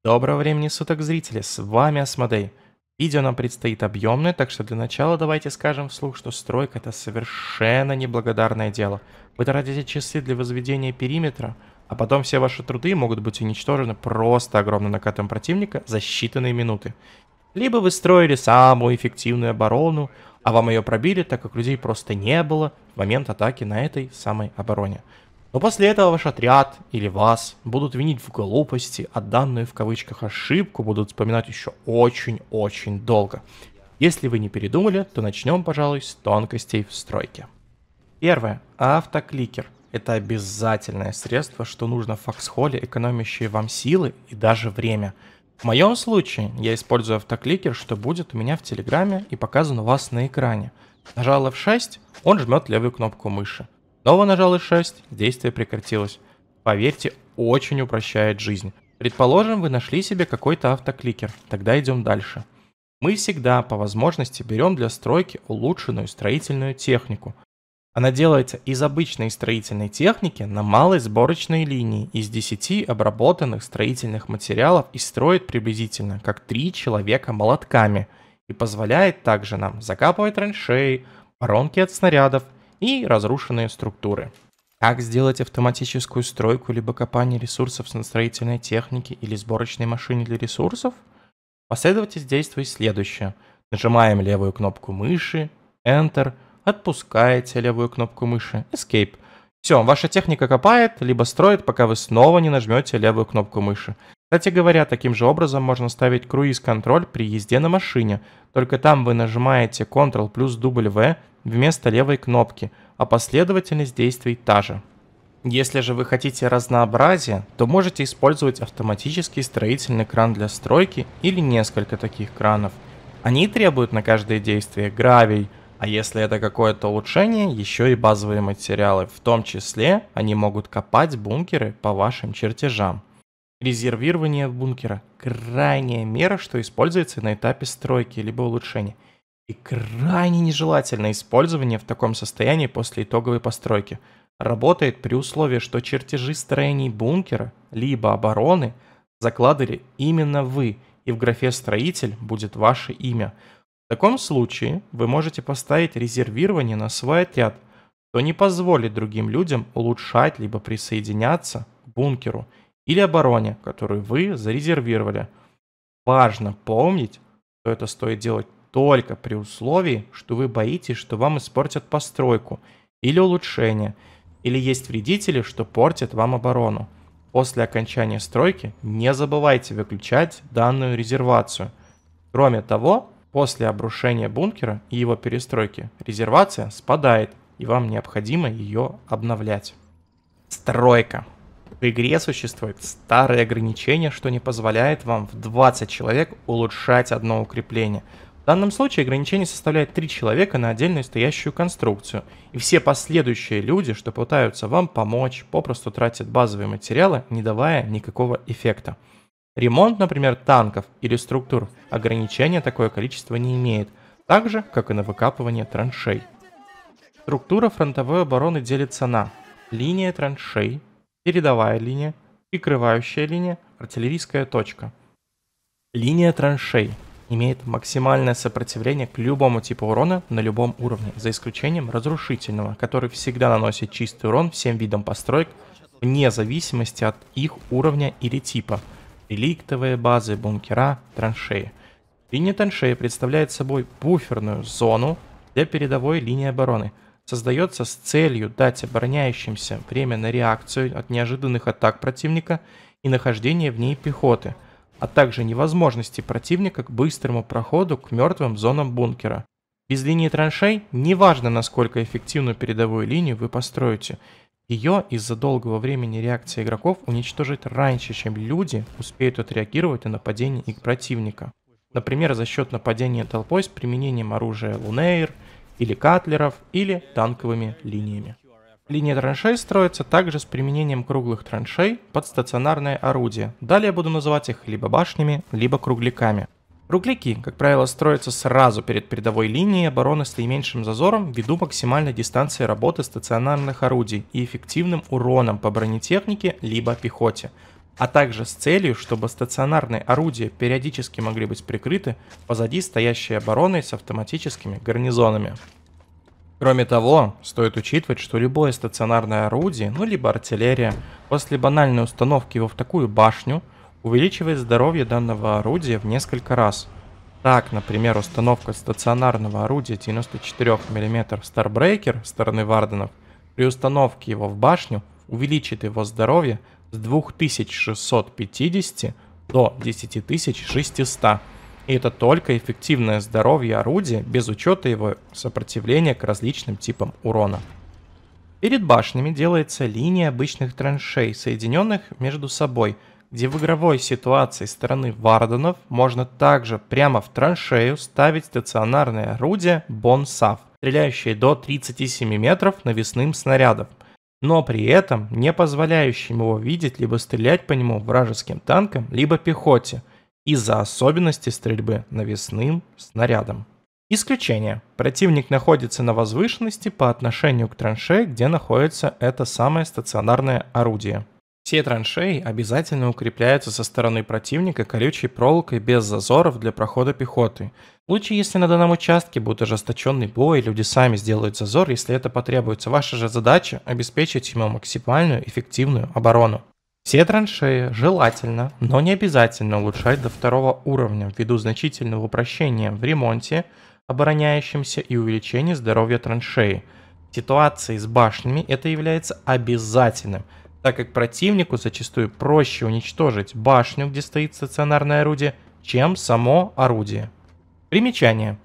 Доброго времени суток, зрители! С вами Асмодей. Видео нам предстоит объемное, так что для начала давайте скажем вслух, что стройка это совершенно неблагодарное дело. Вы тратите часы для возведения периметра, а потом все ваши труды могут быть уничтожены просто огромным накатом противника за считанные минуты. Либо вы строили самую эффективную оборону, а вам ее пробили, так как людей просто не было в момент атаки на этой самой обороне. Но после этого ваш отряд или вас будут винить в глупости, а данную в кавычках ошибку будут вспоминать еще очень-очень долго. Если вы не передумали, то начнем, пожалуй, с тонкостей в стройке. Первое. Автокликер. Это обязательное средство, что нужно в фоксхоле, экономящее вам силы и даже время. В моем случае я использую автокликер, что будет у меня в Телеграме и показан у вас на экране. Нажал F6, он жмет левую кнопку мыши. Снова нажал F6, действие прекратилось. Поверьте, очень упрощает жизнь. Предположим, вы нашли себе какой-то автокликер, тогда идем дальше. Мы всегда по возможности берем для стройки улучшенную строительную технику. Она делается из обычной строительной техники на малой сборочной линии из 10 обработанных строительных материалов и строит приблизительно как 3 человека молотками. И позволяет также нам закапывать траншеи, воронки от снарядов и разрушенные структуры. Как сделать автоматическую стройку либо копание ресурсов на строительной технике или сборочной машине для ресурсов? Последовательность действий следующая. Нажимаем левую кнопку мыши, Enter, отпускаете левую кнопку мыши, Escape. Все, ваша техника копает, либо строит, пока вы снова не нажмете левую кнопку мыши. Кстати говоря, таким же образом можно ставить круиз-контроль при езде на машине, только там вы нажимаете Ctrl плюс W вместо левой кнопки, а последовательность действий та же. Если же вы хотите разнообразия, то можете использовать автоматический строительный кран для стройки или несколько таких кранов. Они требуют на каждое действие гравий, а если это какое-то улучшение, еще и базовые материалы, в том числе они могут копать бункеры по вашим чертежам. Резервирование бункера – крайняя мера, что используется на этапе стройки либо улучшения. И крайне нежелательное использование в таком состоянии после итоговой постройки. Работает при условии, что чертежи строений бункера либо обороны закладывали именно вы, и в графе «Строитель» будет ваше имя. В таком случае вы можете поставить резервирование на свой отряд, что не позволит другим людям улучшать либо присоединяться к бункеру или обороне, которую вы зарезервировали. Важно помнить, что это стоит делать только при условии, что вы боитесь, что вам испортят постройку или улучшение, или есть вредители, что портят вам оборону. После окончания стройки не забывайте выключать данную резервацию. Кроме того, после обрушения бункера и его перестройки резервация спадает, и вам необходимо ее обновлять. Стройка. В игре существует старое ограничение, что не позволяет вам в 20 человек улучшать одно укрепление. В данном случае ограничение составляет 3 человека на отдельную стоящую конструкцию, и все последующие люди, что пытаются вам помочь, попросту тратят базовые материалы, не давая никакого эффекта. Ремонт, например, танков или структур, ограничения такое количество не имеет, так же, как и на выкапывание траншей. Структура фронтовой обороны делится на линия траншей, передовая линия, прикрывающая линия, артиллерийская точка. Линия траншей имеет максимальное сопротивление к любому типу урона на любом уровне, за исключением разрушительного, который всегда наносит чистый урон всем видам построек, вне зависимости от их уровня или типа. Реликтовые базы, бункера, траншеи. Линия траншеи представляет собой буферную зону для передовой линии обороны. Создается с целью дать обороняющимся время на реакцию от неожиданных атак противника и нахождение в ней пехоты, а также невозможности противника к быстрому проходу к мертвым зонам бункера. Без линии траншей неважно, насколько эффективную передовую линию вы построите, ее из-за долгого времени реакции игроков уничтожить раньше, чем люди успеют отреагировать на нападение их противника. Например, за счет нападения толпой с применением оружия Лунейр, или катлеров, или танковыми линиями. Линия траншей строится также с применением круглых траншей под стационарное орудие. Далее буду называть их либо башнями, либо кругляками. Кругляки, как правило, строятся сразу перед передовой линией обороны с наименьшим зазором ввиду максимальной дистанции работы стационарных орудий и эффективным уроном по бронетехнике либо пехоте. а также с целью, чтобы стационарные орудия периодически могли быть прикрыты позади стоящей обороной с автоматическими гарнизонами. Кроме того, стоит учитывать, что любое стационарное орудие, ну либо артиллерия, после банальной установки его в такую башню, увеличивает здоровье данного орудия в несколько раз. Так, например, установка стационарного орудия 94 мм Starbreaker стороны Варденов при установке его в башню увеличит его здоровье с 2650 до 10600. И это только эффективное здоровье орудия без учета его сопротивления к различным типам урона. Перед башнями делается линия обычных траншей, соединенных между собой, где в игровой ситуации стороны Варденов можно также прямо в траншею ставить стационарное орудие Бонсав, стреляющее до 37 метров навесным снарядом, но при этом не позволяющим его видеть либо стрелять по нему вражеским танкам, либо пехоте, из-за особенностей стрельбы навесным снарядом. Исключение. Противник находится на возвышенности по отношению к траншее, где находится это самое стационарное орудие. Все траншеи обязательно укрепляются со стороны противника колючей проволокой без зазоров для прохода пехоты. В случае, если на данном участке будет ожесточенный бой, люди сами сделают зазор, если это потребуется. Ваша же задача – обеспечить ему максимальную эффективную оборону. Все траншеи желательно, но не обязательно улучшать до 2 уровня ввиду значительного упрощения в ремонте, обороняющемся и увеличения здоровья траншеи. В ситуации с башнями это является обязательным, так как противнику зачастую проще уничтожить башню, где стоит стационарное орудие, чем само орудие. Примечание.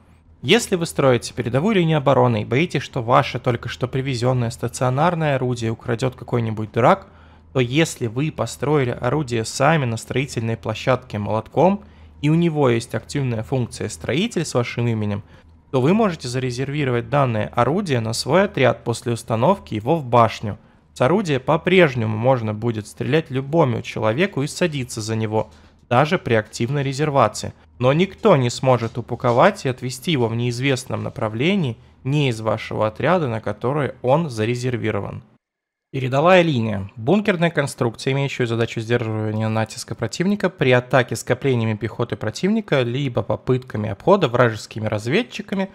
Если вы строите передовую линию обороны и боитесь, что ваше только что привезенное стационарное орудие украдет какой-нибудь дурак, то если вы построили орудие сами на строительной площадке молотком, и у него есть активная функция «Строитель» с вашим именем, то вы можете зарезервировать данное орудие на свой отряд после установки его в башню. С орудия по-прежнему можно будет стрелять любому человеку и садиться за него, даже при активной резервации. Но никто не сможет упаковать и отвести его в неизвестном направлении не из вашего отряда, на который он зарезервирован. Передовая линия. Бункерная конструкция, имеющая задачу сдерживания натиска противника при атаке скоплениями пехоты противника, либо попытками обхода вражескими разведчиками,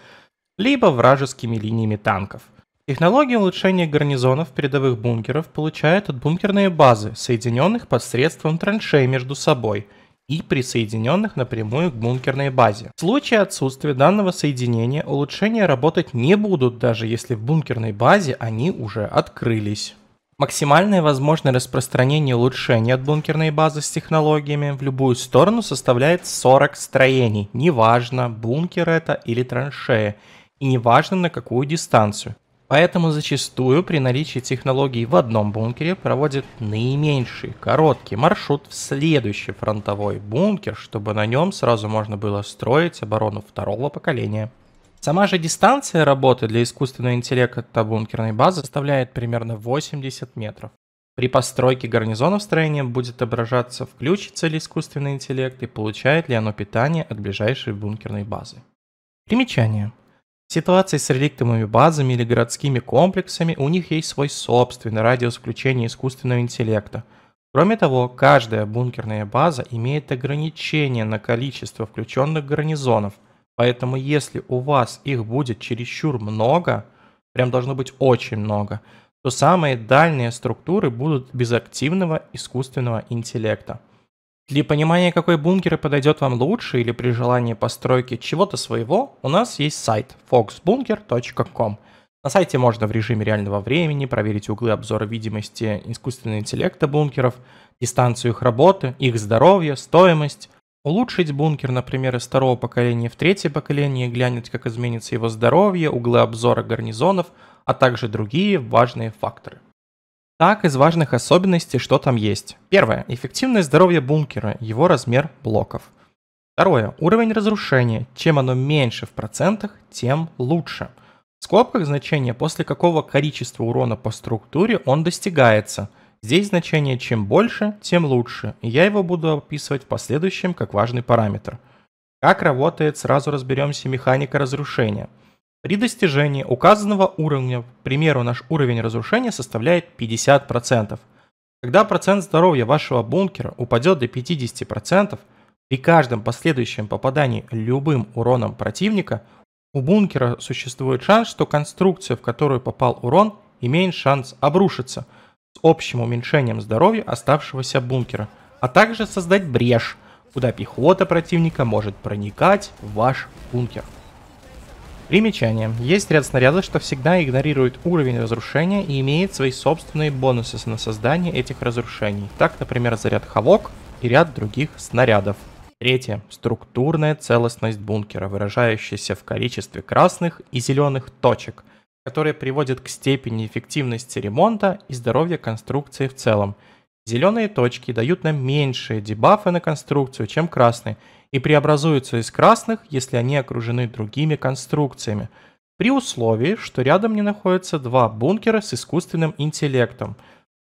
либо вражескими линиями танков. Технология улучшения гарнизонов передовых бункеров получает от бункерные базы, соединенных посредством траншей между собой и присоединенных напрямую к бункерной базе. В случае отсутствия данного соединения улучшения работать не будут, даже если в бункерной базе они уже открылись. Максимальное возможное распространение улучшений от бункерной базы с технологиями в любую сторону составляет 40 строений, неважно, бункер это или траншея, и неважно на какую дистанцию. Поэтому зачастую при наличии технологий в одном бункере проводят наименьший короткий маршрут в следующий фронтовой бункер, чтобы на нем сразу можно было строить оборону второго поколения. Сама же дистанция работы для искусственного интеллекта бункерной базы составляет примерно 80 метров. При постройке гарнизона в строении будет отображаться, включится ли искусственный интеллект и получает ли оно питание от ближайшей бункерной базы. Примечание. В ситуации с реликтовыми базами или городскими комплексами у них есть свой собственный радиус включения искусственного интеллекта. Кроме того, каждая бункерная база имеет ограничение на количество включенных гарнизонов, поэтому если у вас их будет чересчур много, прям должно быть очень много, то самые дальние структуры будут без активного искусственного интеллекта. Для понимания, какой бункер подойдет вам лучше или при желании постройки чего-то своего, у нас есть сайт foxbunker.com. На сайте можно в режиме реального времени проверить углы обзора видимости искусственного интеллекта бункеров, дистанцию их работы, их здоровье, стоимость, улучшить бункер, например, из 2 поколения в 3 поколение, глянуть, как изменится его здоровье, углы обзора гарнизонов, а также другие важные факторы. Так, из важных особенностей, что там есть. Первое. Эффективное здоровье бункера, его размер блоков. Второе. Уровень разрушения. Чем оно меньше в процентах, тем лучше. В скобках значение, после какого количества урона по структуре он достигается. Здесь значение чем больше, тем лучше. И я его буду описывать в последующем как важный параметр. Как работает, сразу разберемся, механика разрушения. При достижении указанного уровня, к примеру, наш уровень разрушения составляет 50%. Когда процент здоровья вашего бункера упадет до 50%, при каждом последующем попадании любым уроном противника, у бункера существует шанс, что конструкция, в которую попал урон, имеет шанс обрушиться с общим уменьшением здоровья оставшегося бункера, а также создать брешь, куда пехота противника может проникать в ваш бункер. Примечание. Есть ряд снарядов, что всегда игнорирует уровень разрушения и имеет свои собственные бонусы на создание этих разрушений. Так, например, заряд Хавок и ряд других снарядов. Третье. Структурная целостность бункера, выражающаяся в количестве красных и зеленых точек, которые приводят к степени эффективности ремонта и здоровья конструкции в целом. Зеленые точки дают нам меньшие дебафы на конструкцию, чем красные, и преобразуются из красных, если они окружены другими конструкциями, при условии, что рядом не находятся два бункера с искусственным интеллектом.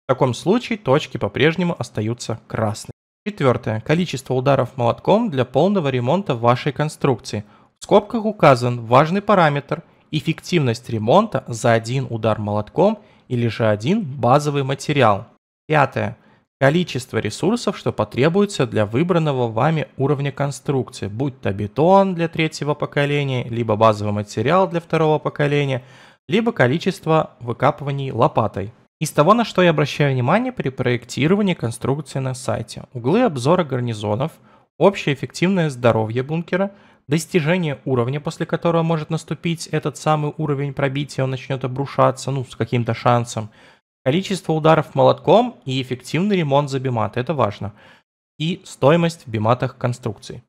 В таком случае точки по-прежнему остаются красными. Четвертое. Количество ударов молотком для полного ремонта вашей конструкции. В скобках указан важный параметр – эффективность ремонта за один удар молотком или же один базовый материал. Пятое. Количество ресурсов, что потребуется для выбранного вами уровня конструкции, будь то бетон для третьего поколения, либо базовый материал для второго поколения, либо количество выкапываний лопатой. Из того, на что я обращаю внимание при проектировании конструкции на сайте: углы обзора гарнизонов, общее эффективное здоровье бункера, достижение уровня, после которого может наступить этот самый уровень пробития, он начнет обрушаться, с каким-то шансом, количество ударов молотком и эффективный ремонт за бимат, это важно, и стоимость в биматах конструкций.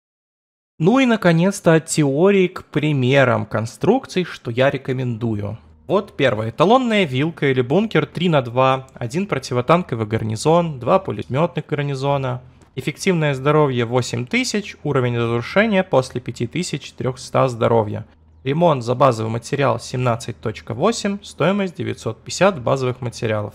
Ну и наконец-то от теории к примерам конструкций, что я рекомендую. Вот первое. Эталонная вилка или бункер 3х2, один противотанковый гарнизон, два пулеметных гарнизона, эффективное здоровье 8000, уровень разрушения после 5300 здоровья. Ремонт за базовый материал 17.8, стоимость 950 базовых материалов.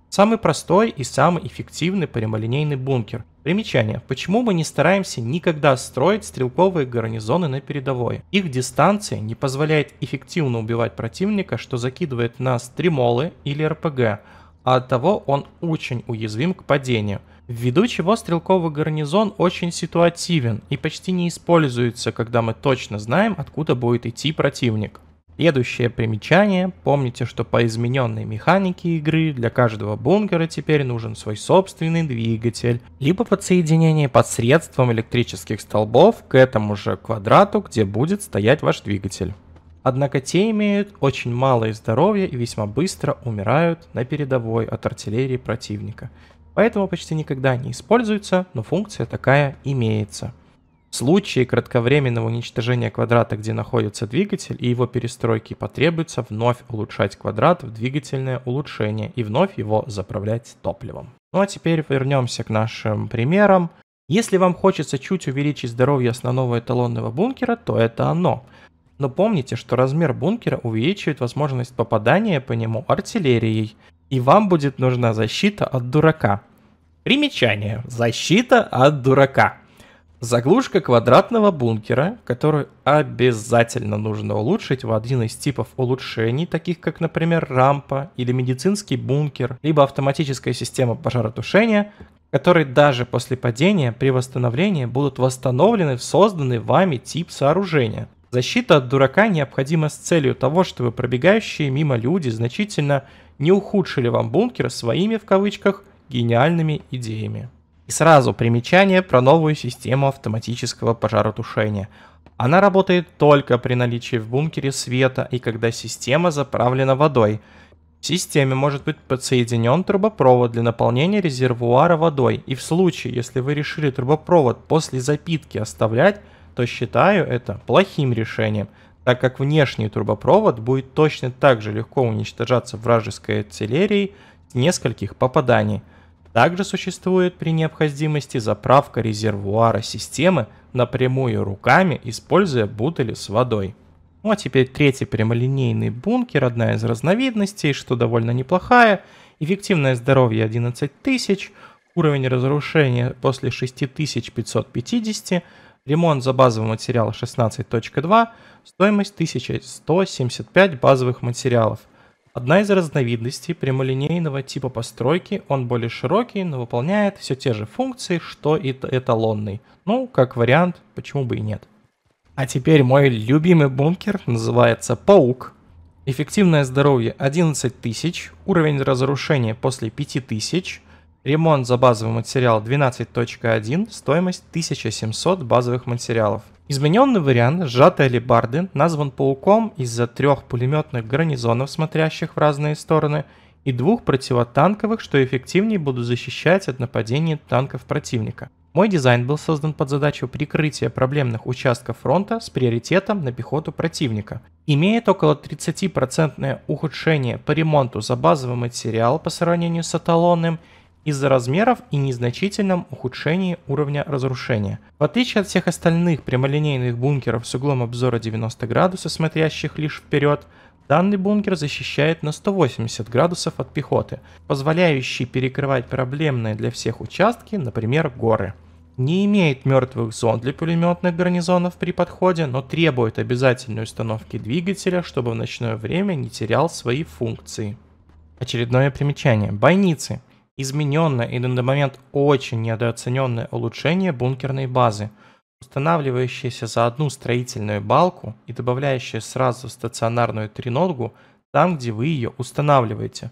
Самый простой и самый эффективный прямолинейный бункер. Примечание. Почему мы не стараемся никогда строить стрелковые гарнизоны на передовой? Их дистанция не позволяет эффективно убивать противника, что закидывает на стримолы или РПГ, а оттого он очень уязвим к падению. Ввиду чего стрелковый гарнизон очень ситуативен и почти не используется, когда мы точно знаем, откуда будет идти противник. Следующее примечание. Помните, что по измененной механике игры для каждого бункера теперь нужен свой собственный двигатель, либо подсоединение посредством электрических столбов к этому же квадрату, где будет стоять ваш двигатель. Однако те имеют очень малое здоровье и весьма быстро умирают на передовой от артиллерии противника. Поэтому почти никогда не используются, но функция такая имеется. В случае кратковременного уничтожения квадрата, где находится двигатель, и его перестройки, потребуется вновь улучшать квадрат в двигательное улучшение и вновь его заправлять топливом. Ну а теперь вернемся к нашим примерам. Если вам хочется чуть увеличить здоровье основного эталонного бункера, то это оно. Но помните, что размер бункера увеличивает возможность попадания по нему артиллерией, и вам будет нужна защита от дурака. Примечание. Защита от дурака. Заглушка квадратного бункера, которую обязательно нужно улучшить в один из типов улучшений, таких как, например, рампа или медицинский бункер, либо автоматическая система пожаротушения, которые даже после падения при восстановлении будут восстановлены в созданный вами тип сооружения. Защита от дурака необходима с целью того, чтобы пробегающие мимо люди значительно не ухудшили вам бункер своими, в кавычках, гениальными идеями. И сразу примечание про новую систему автоматического пожаротушения. Она работает только при наличии в бункере света и когда система заправлена водой. В системе может быть подсоединен трубопровод для наполнения резервуара водой, и в случае, если вы решили трубопровод после запитки оставлять, то считаю это плохим решением, так как внешний трубопровод будет точно так же легко уничтожаться вражеской артиллерией с нескольких попаданий. Также существует при необходимости заправка резервуара системы напрямую руками, используя бутыли с водой. Ну а теперь третий прямолинейный бункер, одна из разновидностей, что довольно неплохая. Эффективное здоровье 11000, уровень разрушения после 6550, ремонт за базовый материал 16.2, стоимость 1175 базовых материалов. Одна из разновидностей прямолинейного типа постройки, он более широкий, но выполняет все те же функции, что и эталонный. Ну, как вариант, почему бы и нет. А теперь мой любимый бункер называется «Паук». Эффективное здоровье 11 тысяч, уровень разрушения после 5000, ремонт за базовый материал 12.1, стоимость 1700 базовых материалов. Измененный вариант сжатой алебарды назван пауком из-за 3 пулеметных гарнизонов, смотрящих в разные стороны, и 2 противотанковых, что эффективнее будут защищать от нападений танков противника. Мой дизайн был создан под задачу прикрытия проблемных участков фронта с приоритетом на пехоту противника. Имеет около 30% ухудшение по ремонту за базовый материал по сравнению с эталонным из-за размеров и незначительном ухудшении уровня разрушения. В отличие от всех остальных прямолинейных бункеров с углом обзора 90 градусов, смотрящих лишь вперед, данный бункер защищает на 180 градусов от пехоты, позволяющий перекрывать проблемные для всех участки, например, горы. Не имеет мертвых зон для пулеметных гарнизонов при подходе, но требует обязательной установки двигателя, чтобы в ночное время не терял свои функции. Очередное примечание. Бойницы. Измененное и на момент очень недооцененное улучшение бункерной базы, устанавливающееся за одну строительную балку и добавляющее сразу стационарную треногу там, где вы ее устанавливаете.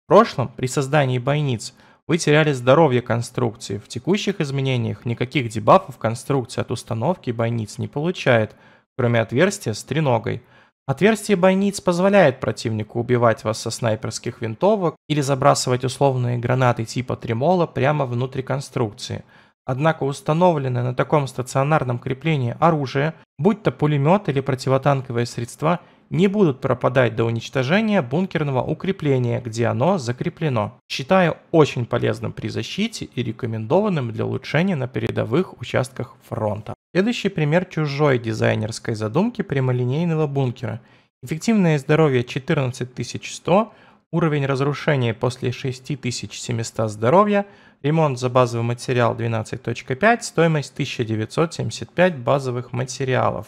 В прошлом, при создании бойниц, вы теряли здоровье конструкции. В текущих изменениях никаких дебафов конструкции от установки бойниц не получает, кроме отверстия с треногой. Отверстие бойниц позволяет противнику убивать вас со снайперских винтовок или забрасывать условные гранаты типа тремола прямо внутрь конструкции. Однако установленное на таком стационарном креплении оружие, будь то пулемет или противотанковые средства, не будут пропадать до уничтожения бункерного укрепления, где оно закреплено. Считаю очень полезным при защите и рекомендованным для улучшения на передовых участках фронта. Следующий пример чужой дизайнерской задумки прямолинейного бункера. Эффективное здоровье 14100, уровень разрушения после 6700 здоровья, ремонт за базовый материал 12.5, стоимость 1975 базовых материалов.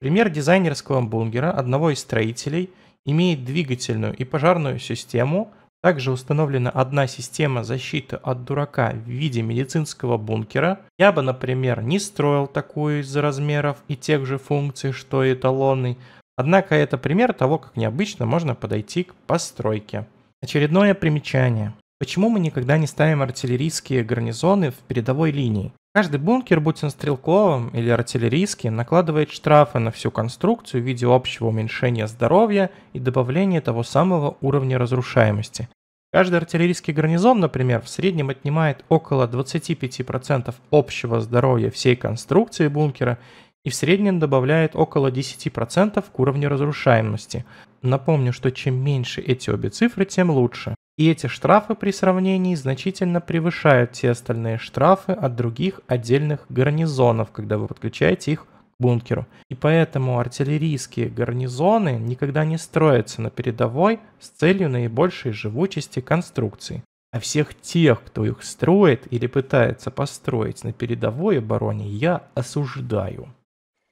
Пример дизайнерского бункера одного из строителей имеет двигательную и пожарную систему. Также установлена одна система защиты от дурака в виде медицинского бункера. Я бы, например, не строил такую из-за размеров и тех же функций, что и эталонный. Однако это пример того, как необычно можно подойти к постройке. Очередное примечание. Почему мы никогда не ставим артиллерийские гарнизоны в передовой линии? Каждый бункер, будь он стрелковым или артиллерийским, накладывает штрафы на всю конструкцию в виде общего уменьшения здоровья и добавления того самого уровня разрушаемости. Каждый артиллерийский гарнизон, например, в среднем отнимает около 25% общего здоровья всей конструкции бункера и в среднем добавляет около 10% к уровню разрушаемости. Напомню, что чем меньше эти обе цифры, тем лучше. И эти штрафы при сравнении значительно превышают все остальные штрафы от других отдельных гарнизонов, когда вы подключаете их к бункеру. И поэтому артиллерийские гарнизоны никогда не строятся на передовой с целью наибольшей живучести конструкции. А всех тех, кто их строит или пытается построить на передовой обороне, я осуждаю.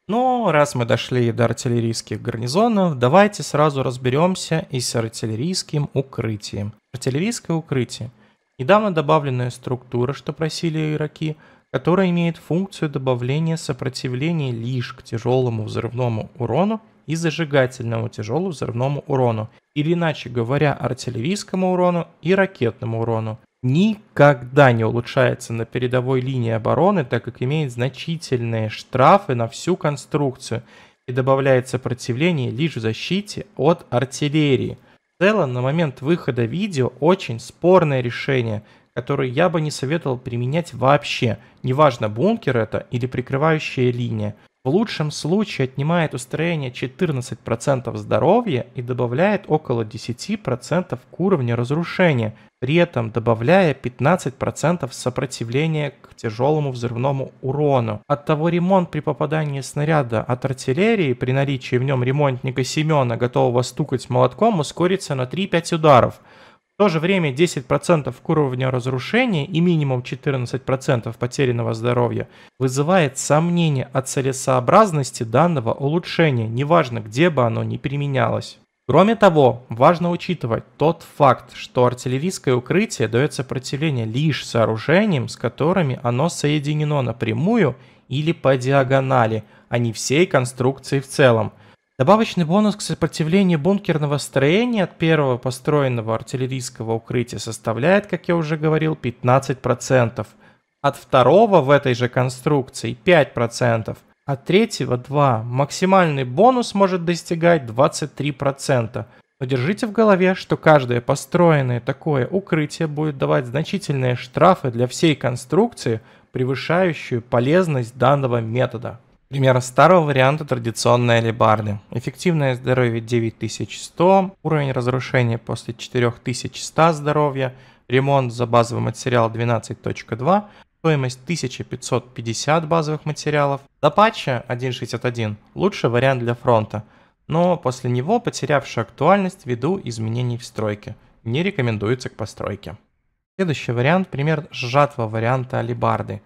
Но раз мы дошли до артиллерийских гарнизонов, давайте сразу разберемся и с артиллерийским укрытием. Артиллерийское укрытие. Недавно добавленная структура, что просили игроки, которая имеет функцию добавления сопротивления лишь к тяжелому взрывному урону и зажигательному тяжелому взрывному урону, или иначе говоря, артиллерийскому урону и ракетному урону. Никогда не улучшается на передовой линии обороны, так как имеет значительные штрафы на всю конструкцию и добавляет сопротивление лишь в защите от артиллерии. В целом, на момент выхода видео очень спорное решение, которое я бы не советовал применять вообще, неважно бункер это или прикрывающая линия. В лучшем случае отнимает у строения 14% здоровья и добавляет около 10% к уровню разрушения, при этом добавляя 15% сопротивления к тяжелому взрывному урону. Оттого ремонт при попадании снаряда от артиллерии при наличии в нем ремонтника Семена, готового стукать молотком, ускорится на 3-5 ударов. В то же время 10% к уровню разрушения и минимум 14% потерянного здоровья вызывает сомнение о целесообразности данного улучшения, неважно где бы оно ни применялось. Кроме того, важно учитывать тот факт, что артиллерийское укрытие дает сопротивление лишь сооружениям, с которыми оно соединено напрямую или по диагонали, а не всей конструкции в целом. Добавочный бонус к сопротивлению бункерного строения от первого построенного артиллерийского укрытия составляет, как я уже говорил, 15%, от второго в этой же конструкции 5%, от третьего 2%. Максимальный бонус может достигать 23%. Но держите в голове, что каждое построенное такое укрытие будет давать значительные штрафы для всей конструкции, превышающую полезность данного метода. Пример старого варианта традиционной алебарды. Эффективное здоровье 9100, уровень разрушения после 4100 здоровья, ремонт за базовый материал 12.2, стоимость 1550 базовых материалов. До патча 1.61 лучший вариант для фронта, но после него потерявший актуальность ввиду изменений в стройке. Не рекомендуется к постройке. Следующий вариант – пример сжатого варианта алебарды.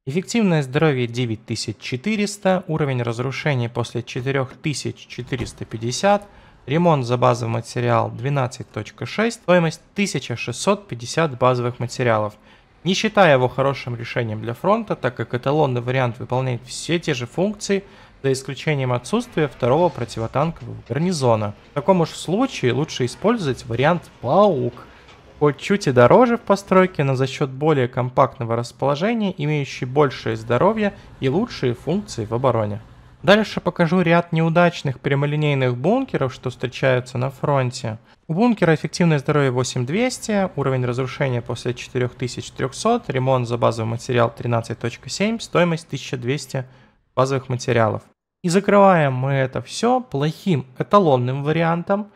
Эффективное здоровье 9400, уровень разрушения после 4450, ремонт за базовый материал 12.6, стоимость 1650 базовых материалов. Не считая его хорошим решением для фронта, так как эталонный вариант выполняет все те же функции, за исключением отсутствия второго противотанкового гарнизона. В таком уж случае лучше использовать вариант «Паук». Хоть чуть и дороже в постройке, но за счет более компактного расположения, имеющий большее здоровье и лучшие функции в обороне. Дальше покажу ряд неудачных прямолинейных бункеров, что встречаются на фронте. У бункера эффективное здоровье 8200, уровень разрушения после 4300, ремонт за базовый материал 13.7, стоимость 1200 базовых материалов. И закрываем мы это все плохим эталонным вариантом.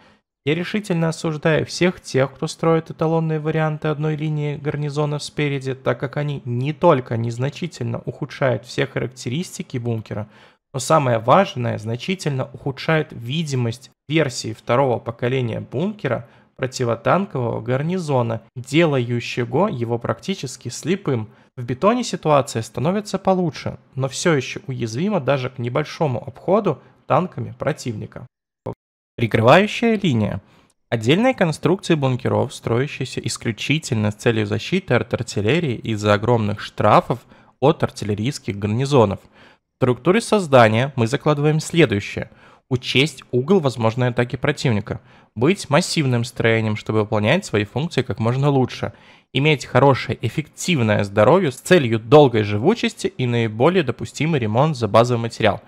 Я решительно осуждаю всех тех, кто строит эталонные варианты одной линии гарнизонов спереди, так как они не только незначительно ухудшают все характеристики бункера, но самое важное, значительно ухудшают видимость версии второго поколения бункера противотанкового гарнизона, делающего его практически слепым. В бетоне ситуация становится получше, но все еще уязвима даже к небольшому обходу танками противника. Прикрывающая линия. Отдельные конструкции бункеров, строящиеся исключительно с целью защиты от артиллерии из-за огромных штрафов от артиллерийских гарнизонов. В структуре создания мы закладываем следующее. Учесть угол возможной атаки противника. Быть массивным строением, чтобы выполнять свои функции как можно лучше. Иметь хорошее эффективное здоровье с целью долгой живучести и наиболее допустимый ремонт за базовый материал.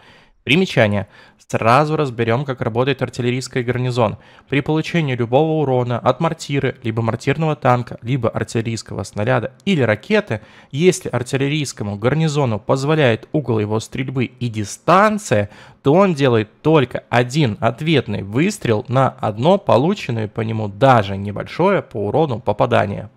Примечание. Сразу разберем, как работает артиллерийский гарнизон. При получении любого урона от мортиры, либо мортирного танка, либо артиллерийского снаряда или ракеты, если артиллерийскому гарнизону позволяет угол его стрельбы и дистанция, то он делает только один ответный выстрел на одно полученное по нему даже небольшое по урону попадание.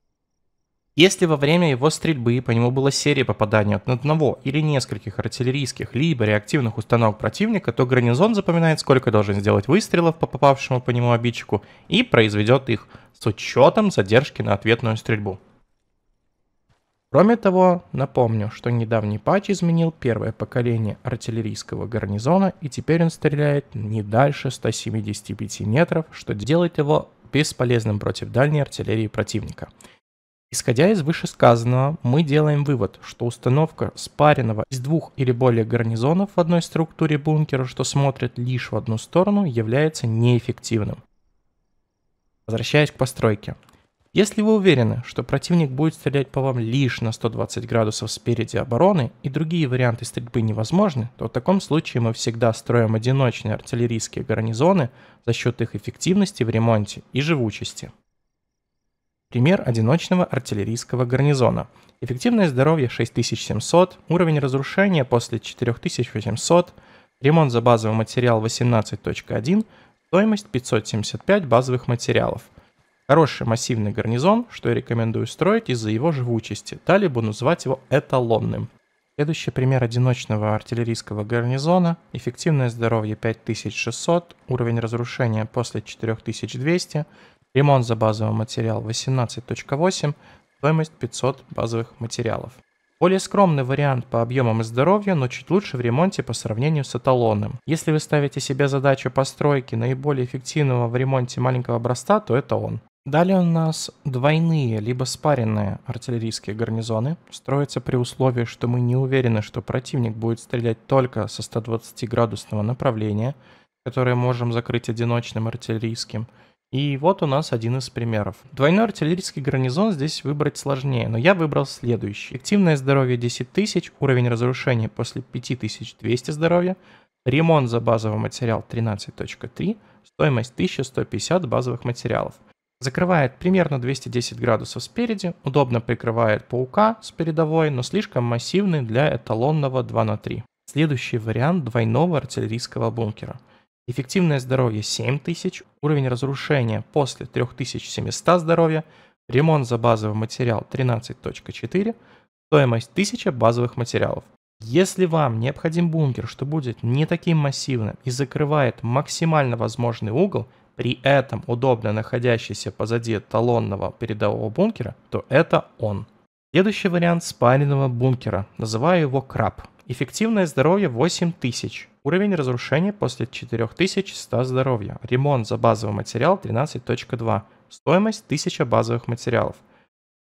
Если во время его стрельбы по нему была серия попаданий от одного или нескольких артиллерийских либо реактивных установок противника, то гарнизон запоминает, сколько должен сделать выстрелов по попавшему по нему обидчику и произведет их с учетом задержки на ответную стрельбу. Кроме того, напомню, что недавний патч изменил первое поколение артиллерийского гарнизона, и теперь он стреляет не дальше 175 метров, что делает его бесполезным против дальней артиллерии противника. Исходя из вышесказанного, мы делаем вывод, что установка спаренного из двух или более гарнизонов в одной структуре бункера, что смотрит лишь в одну сторону, является неэффективным. Возвращаясь к постройке. Если вы уверены, что противник будет стрелять по вам лишь на 120 градусов спереди обороны и другие варианты стрельбы невозможны, то в таком случае мы всегда строим одиночные артиллерийские гарнизоны за счет их эффективности в ремонте и живучести. Пример одиночного артиллерийского гарнизона. Эффективное здоровье 6700, уровень разрушения после 4800, ремонт за базовый материал 18.1, стоимость 575 базовых материалов. Хороший массивный гарнизон, что я рекомендую строить из-за его живучести. Далее буду называть его эталонным. Следующий пример одиночного артиллерийского гарнизона. Эффективное здоровье 5600, уровень разрушения после 4200, ремонт за базовый материал 18.8, стоимость 500 базовых материалов. Более скромный вариант по объемам и здоровью, но чуть лучше в ремонте по сравнению с эталонным. Если вы ставите себе задачу постройки наиболее эффективного в ремонте маленького образца, то это он. Далее у нас двойные либо спаренные артиллерийские гарнизоны. Строятся при условии, что мы не уверены, что противник будет стрелять только со 120-градусного направления, которое можем закрыть одиночным артиллерийским. И вот у нас один из примеров. Двойной артиллерийский гарнизон здесь выбрать сложнее, но я выбрал следующий. Эффективное здоровье 10 тысяч, уровень разрушения после 5200 здоровья, ремонт за базовый материал 13.3, стоимость 1150 базовых материалов. Закрывает примерно 210 градусов спереди, удобно прикрывает паука с передовой, но слишком массивный для эталонного 2 на 3. Следующий вариант двойного артиллерийского бункера. Эффективное здоровье 7000, уровень разрушения после 3700 здоровья, ремонт за базовый материал 13.4, стоимость 1000 базовых материалов. Если вам необходим бункер, что будет не таким массивным и закрывает максимально возможный угол, при этом удобно находящийся позади эталонного передового бункера, то это он. Следующий вариант спаренного бункера, называю его краб. Эффективное здоровье 8000, уровень разрушения после 4100 здоровья, ремонт за базовый материал 13.2, стоимость 1000 базовых материалов.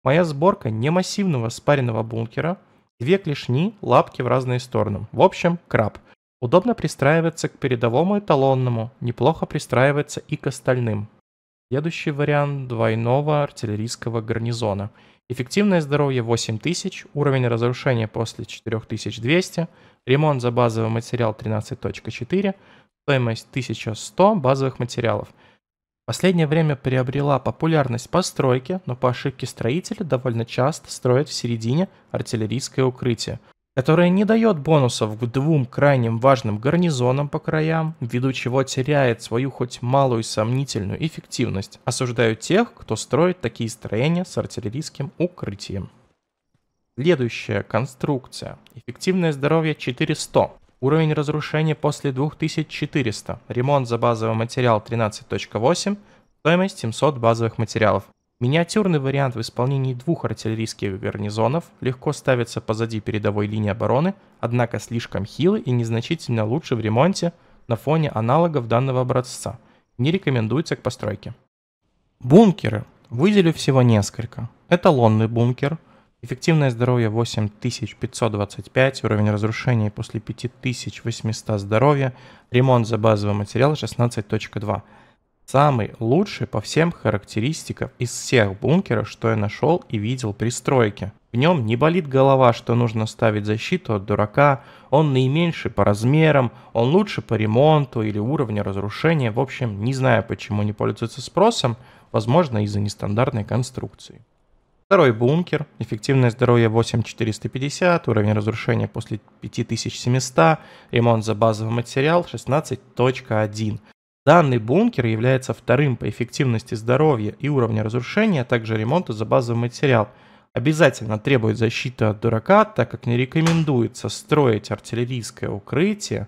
Моя сборка немассивного спаренного бункера, 2 клешни, лапки в разные стороны. В общем, краб. Удобно пристраивается к передовому эталонному, неплохо пристраивается и к остальным. Следующий вариант двойного артиллерийского гарнизона. Эффективное здоровье 8000, уровень разрушения после 4200, ремонт за базовый материал 13.4, стоимость 1100 базовых материалов. В последнее время приобрела популярность постройки, но по ошибке строителя довольно часто строят в середине артиллерийское укрытие, которое не дает бонусов к двум крайним важным гарнизонам по краям, ввиду чего теряет свою хоть малую сомнительную эффективность. Осуждаю тех, кто строит такие строения с артиллерийским укрытием. Следующая конструкция. Эффективное здоровье 400. Уровень разрушения после 2400. Ремонт за базовый материал 13.8. Стоимость 700 базовых материалов. Миниатюрный вариант в исполнении двух артиллерийских гарнизонов, легко ставится позади передовой линии обороны, однако слишком хилый и незначительно лучше в ремонте на фоне аналогов данного образца. Не рекомендуется к постройке. Бункеры. Выделю всего несколько. Эталонный бункер. Эффективное здоровье 8525, уровень разрушения после 5800 здоровья, ремонт за базовый материал 16.2. Самый лучший по всем характеристикам из всех бункеров, что я нашел и видел при стройке. В нем не болит голова, что нужно ставить защиту от дурака, он наименьший по размерам, он лучше по ремонту или уровню разрушения. В общем, не знаю, почему не пользуется спросом, возможно, из-за нестандартной конструкции. Второй бункер, эффективное здоровье 8450, уровень разрушения после 5700, ремонт за базовый материал 16.1. Данный бункер является вторым по эффективности здоровья и уровня разрушения, а также ремонта за базовый материал. Обязательно требует защиты от дурака, так как не рекомендуется строить артиллерийское укрытие,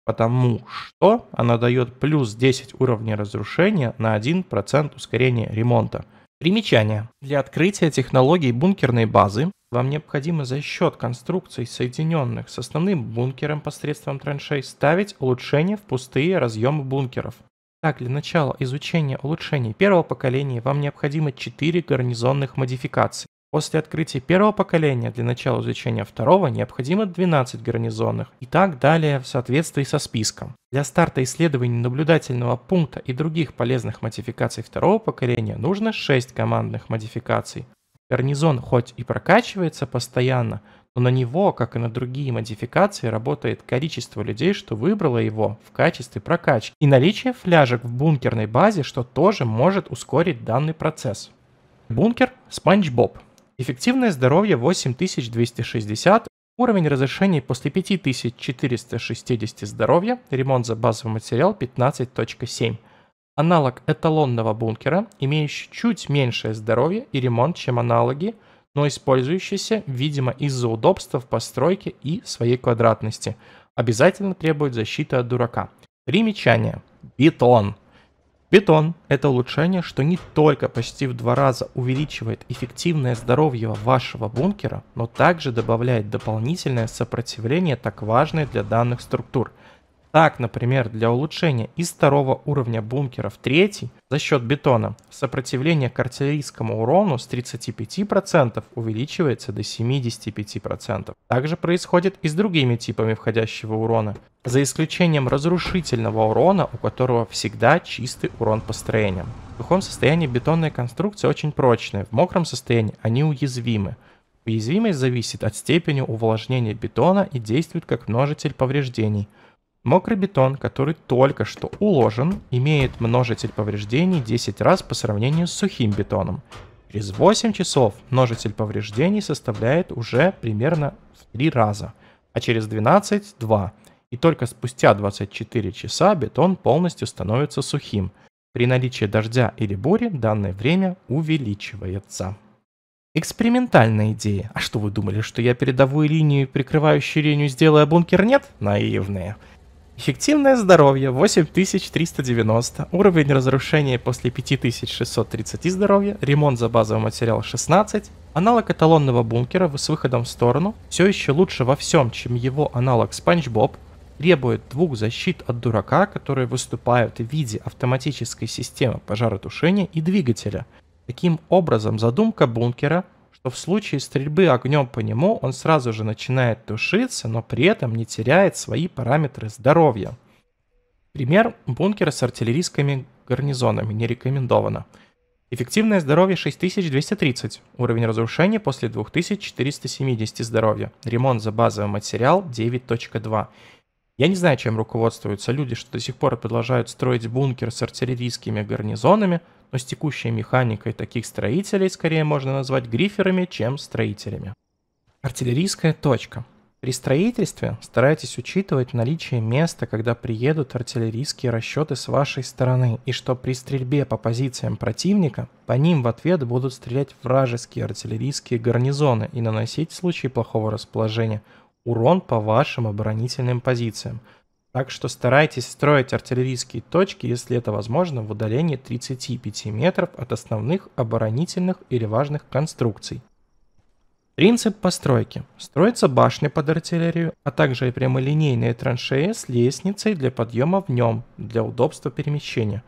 потому что оно дает плюс 10 уровней разрушения на 1% ускорения ремонта. Примечание. Для открытия технологий бункерной базы вам необходимо за счет конструкций, соединенных с основным бункером посредством траншей, ставить улучшения в пустые разъемы бункеров. Так, для начала изучения улучшений первого поколения вам необходимо 4 гарнизонных модификации. После открытия первого поколения для начала изучения второго необходимо 12 гарнизонных и так далее в соответствии со списком. Для старта исследований наблюдательного пункта и других полезных модификаций второго поколения нужно 6 командных модификаций. Гарнизон хоть и прокачивается постоянно, но на него, как и на другие модификации, работает количество людей, что выбрало его в качестве прокачки, и наличие фляжек в бункерной базе, что тоже может ускорить данный процесс. Бункер Спанч Боб. Эффективное здоровье 8260, уровень разрешения после 5460 здоровья, ремонт за базовый материал 15.7. Аналог эталонного бункера, имеющий чуть меньшее здоровье и ремонт, чем аналоги, но использующийся, видимо, из-за удобства в постройке и своей квадратности. Обязательно требует защиты от дурака. Примечание. Бетон. Бетон– это улучшение, что не только почти в 2 раза увеличивает эффективное здоровье вашего бункера, но также добавляет дополнительное сопротивление, так важное для данных структур. Так, например, для улучшения из 2 уровня бункера в 3 за счет бетона сопротивление к артиллерийскому урону с 35% увеличивается до 75%. Также происходит и с другими типами входящего урона, за исключением разрушительного урона, у которого всегда чистый урон по строениям. В сухом состоянии бетонные конструкции очень прочные, в мокром состоянии они уязвимы. Уязвимость зависит от степени увлажнения бетона и действует как множитель повреждений. Мокрый бетон, который только что уложен, имеет множитель повреждений 10 раз по сравнению с сухим бетоном. Через 8 часов множитель повреждений составляет уже примерно в 3 раза, а через 12 – 2. И только спустя 24 часа бетон полностью становится сухим. При наличии дождя или бури данное время увеличивается. Экспериментальная идея. А что вы думали, что я передовую линию, прикрывающую линию, сделаю, а бункер нет? Наивные. Эффективное здоровье 8390, уровень разрушения после 5630 здоровья, ремонт за базовый материал 16, аналог эталонного бункера с выходом в сторону, все еще лучше во всем, чем его аналог Спанч Боб, требует 2 защит от дурака, которые выступают в виде автоматической системы пожаротушения и двигателя. Таким образом, задумка бункера, что в случае стрельбы огнем по нему он сразу же начинает тушиться, но при этом не теряет свои параметры здоровья. Пример бункера с артиллерийскими гарнизонами не рекомендовано. Эффективное здоровье 6230, уровень разрушения после 2470 здоровья, ремонт за базовый материал 9.2. Я не знаю, чем руководствуются люди, что до сих пор продолжают строить бункер с артиллерийскими гарнизонами, но с текущей механикой таких строителей скорее можно назвать гриферами, чем строителями. Артиллерийская точка. При строительстве старайтесь учитывать наличие места, когда приедут артиллерийские расчеты с вашей стороны, и что при стрельбе по позициям противника по ним в ответ будут стрелять вражеские артиллерийские гарнизоны и наносить в случае плохого расположения урон по вашим оборонительным позициям. Так что старайтесь строить артиллерийские точки, если это возможно, в удалении 35 метров от основных оборонительных или важных конструкций. Принцип постройки. Строится башня под артиллерию, а также и прямолинейные траншеи с лестницей для подъема в нем, для удобства перемещения.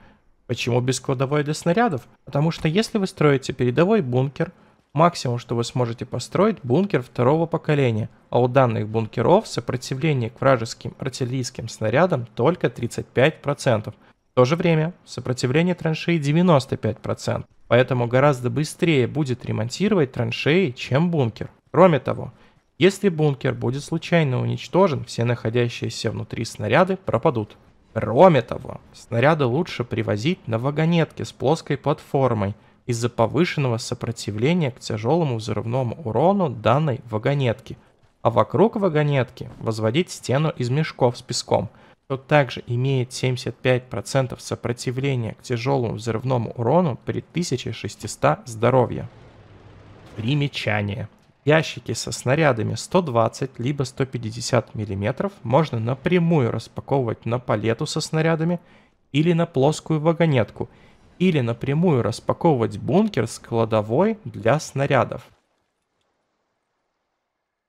Почему без кладовой для снарядов? Потому что если вы строите передовой бункер, максимум, что вы сможете построить, бункер 2-го поколения, а у данных бункеров сопротивление к вражеским артиллерийским снарядам только 35%. В то же время сопротивление траншеи 95%, поэтому гораздо быстрее будет ремонтировать траншеи, чем бункер. Кроме того, если бункер будет случайно уничтожен, все находящиеся внутри снаряды пропадут. Кроме того, снаряды лучше привозить на вагонетке с плоской платформой, из-за повышенного сопротивления к тяжелому взрывному урону данной вагонетки, а вокруг вагонетки возводить стену из мешков с песком, что также имеет 75% сопротивления к тяжелому взрывному урону при 1600 здоровья. Примечание. Ящики со снарядами 120 либо 150 мм можно напрямую распаковывать на палету со снарядами или на плоскую вагонетку, или напрямую распаковывать бункер с кладовой для снарядов.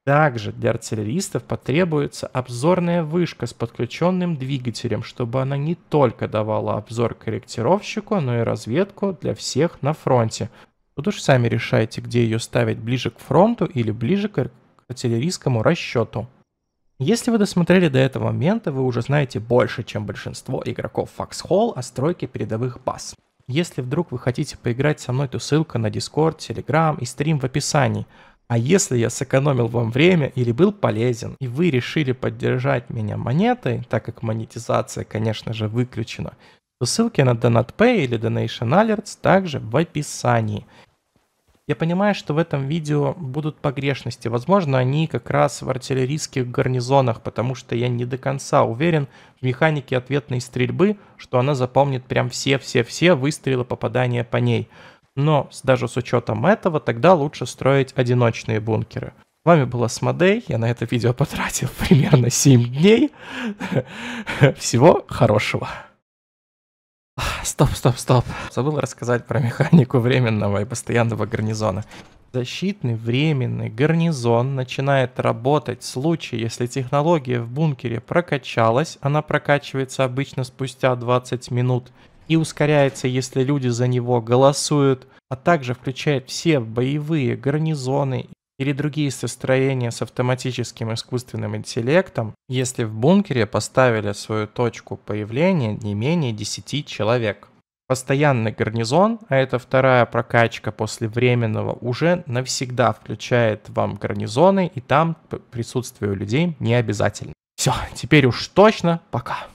Также для артиллеристов потребуется обзорная вышка с подключенным двигателем, чтобы она не только давала обзор корректировщику, но и разведку для всех на фронте. Тут уж сами решайте, где ее ставить, ближе к фронту или ближе к артиллерийскому расчету. Если вы досмотрели до этого момента, вы уже знаете больше, чем большинство игроков Foxhole о стройке передовых баз. Если вдруг вы хотите поиграть со мной, то ссылка на Discord, Telegram и стрим в описании. А если я сэкономил вам время или был полезен, и вы решили поддержать меня монетой, так как монетизация, конечно же, выключена, то ссылки на DonatPay или Donation Alerts также в описании. Я понимаю, что в этом видео будут погрешности. Возможно, они как раз в артиллерийских гарнизонах, потому что я не до конца уверен в механике ответной стрельбы, что она запомнит прям все выстрелы попадания по ней. Но даже с учетом этого, тогда лучше строить одиночные бункеры. С вами был Асмодей, я на это видео потратил примерно 7 дней. Всего хорошего. Стоп, стоп, стоп. Забыл рассказать про механику временного и постоянного гарнизона. Защитный временный гарнизон начинает работать в случае, если технология в бункере прокачалась, она прокачивается обычно спустя 20 минут, и ускоряется, если люди за него голосуют, а также включает все боевые гарнизоны или другие состроения с автоматическим искусственным интеллектом, если в бункере поставили свою точку появления не менее 10 человек. Постоянный гарнизон, а это вторая прокачка после временного, уже навсегда включает вам гарнизоны, и там присутствие людей не обязательно. Все, теперь уж точно пока.